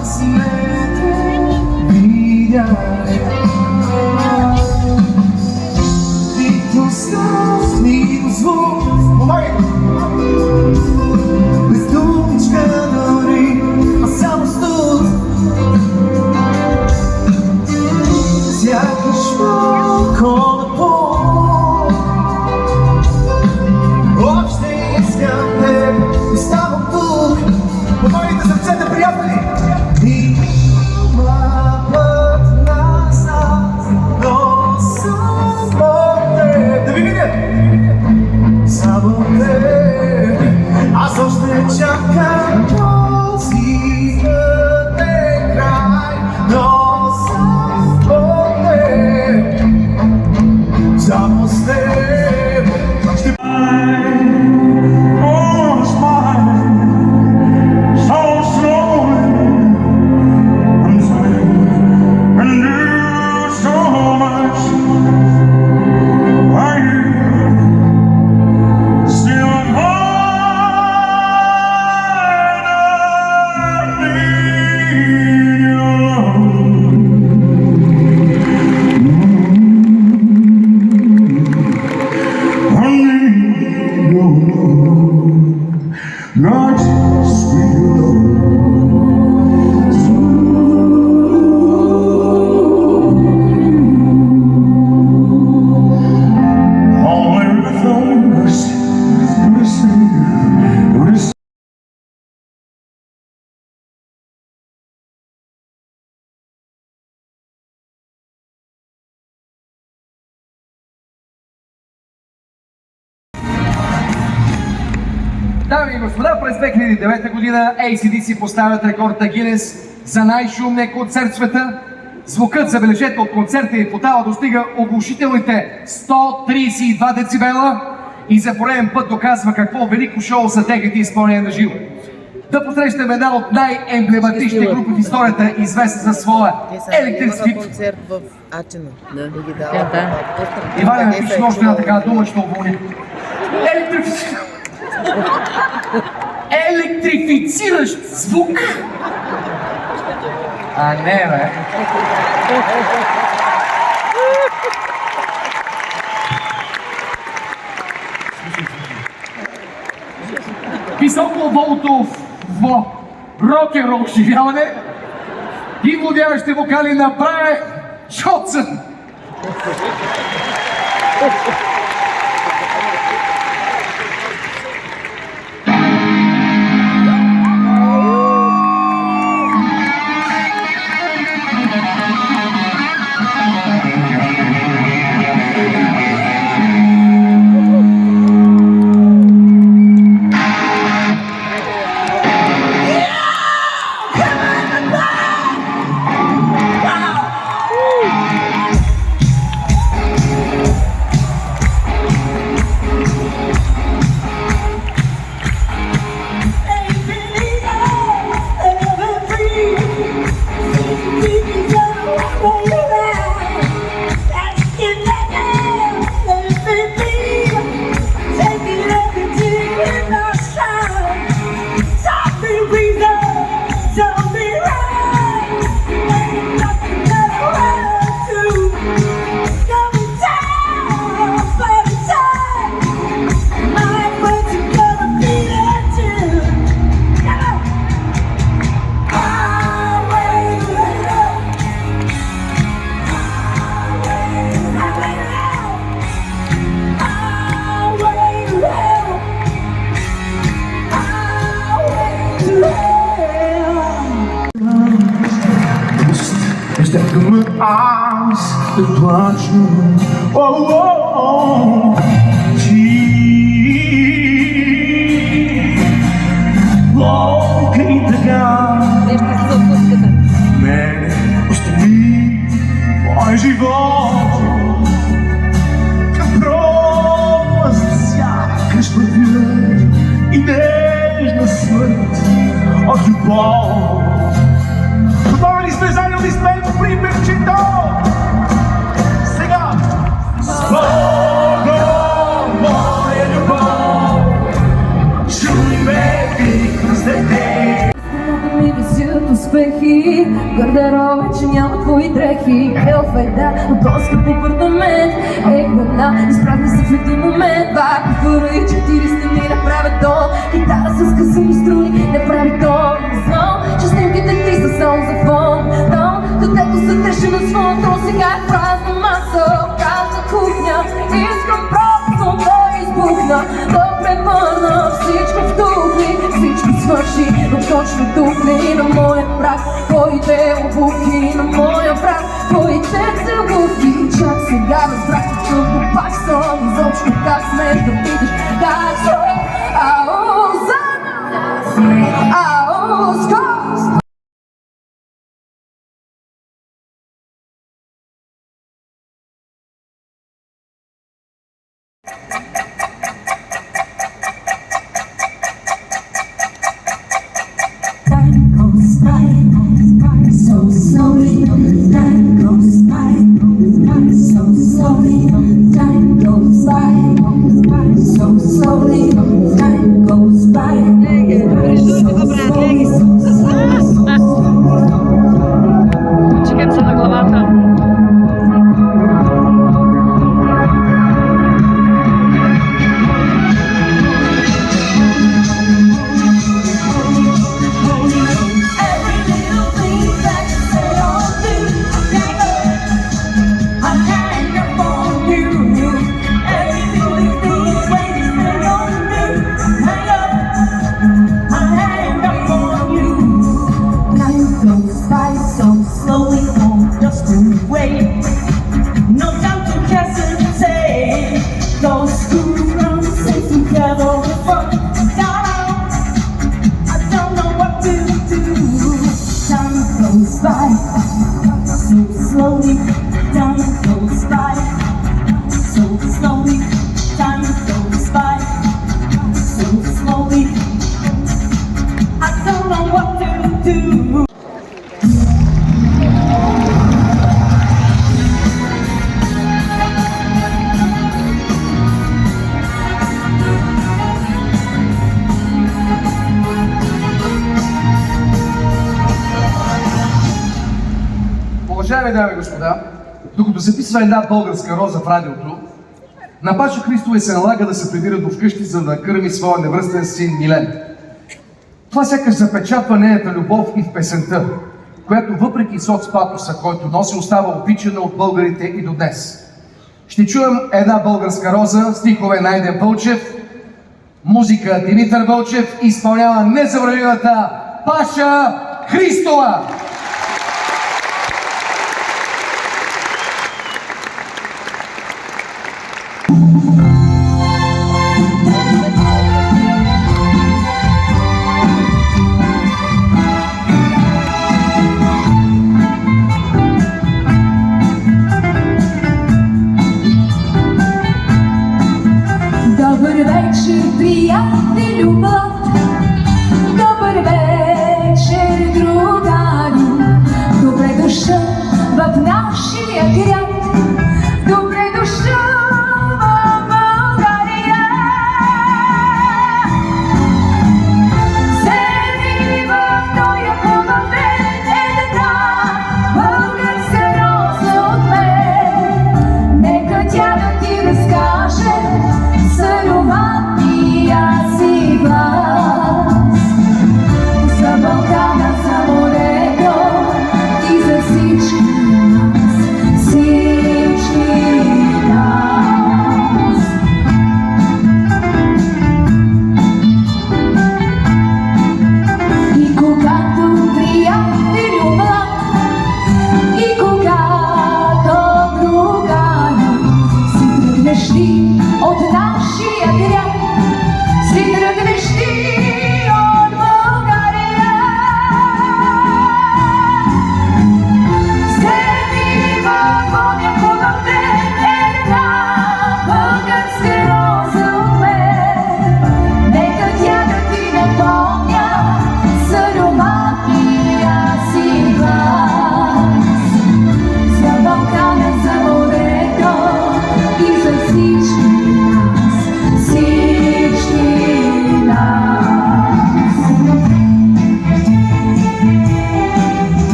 Аз не те видях. Нито слез, нито звук. Без думичка дори, а само студ. Сякаш малко на пол. Още искам те, и ставам тук. Помогите сърцете, приятели! Има път назад, но само те. Да ви видя! Само те. Аз още чакам този пътен край, но само те. Само с теб ще God's sweet love. All everything was Дами и господа, през 2009 година AC/DC поставят рекорда Гинес за най-шумния концерт в света. Звукът, забележете, от концерта и фотала достига оглушителните 132 децибела и за пореден път доказва какво велико шоу са техните изпълнения на живо. Да посрещаме една от най-емблематичните групи в историята, известна за своя електрицит. концерт в Атина. Иване, напиши още една такава дума, ще уволня. Електрифициращ звук. А не, бе. Високоволтово рок-н-рол живяване и владяващи вокали на Брайан Джонсън. Step in my arms, the plunge. Oh, oh, oh. Волки така мене остави мой живот. Пропаст сякаш пътят и нежна смърт от любов. Готови ли сте, заедно с мен по припевчето? Сега! С Богом, моя любов, чуй ме, викна с дете. Ми висят успехи, гардероб вече няма твои дрехи. Елфеда, от по-скъп апартамент, гъна, изпразни се в един момент. Два куфара и 4 стени не правят дом, китара с късани струни не прави тон. Не знам, че снимките ти са само за фон. Там, където се треше на слон, то сега е празна маса, празна кухня. Искам просто да избухна, да превърна всичко в тухли. Всичко свърши, но точно тухли на моя прах. Твоите обувки на моя прах, твоите целувки. Чак сега разбрах какъвто пак съм, изобщо как смееш да видиш как съм. Ау, заедно, ау, скоро. Time goes by so slowly. Time goes by so slowly. Time goes by so slowly. Time goes by Чекам се на главата. every little thing that you say or do. I hang up on you. Every little thing when you say or do. Hang up. I hang up on you. Time goes by so slowly, won't just wait. No time to hesitate. Those who run safe together with fun. I don't know what to do. Time goes by so slowly. Time goes by so slowly. Time goes by so slowly. I don't know what to do. Уважаеми дами и господа, докато записва една българска роза в радиото, на Паша Христова се налага да се прибира до вкъщи, за да кърми своя невръстен син Милен. Това сякаш запечатва нейната любов и в песента, която въпреки соцпатоса, който носи, остава обичана от българите и до днес. Ще чуем една българска роза, стихове Найден Вълчев, музика Димитър Вълчев, изпълнява незабравимата Паша Христова.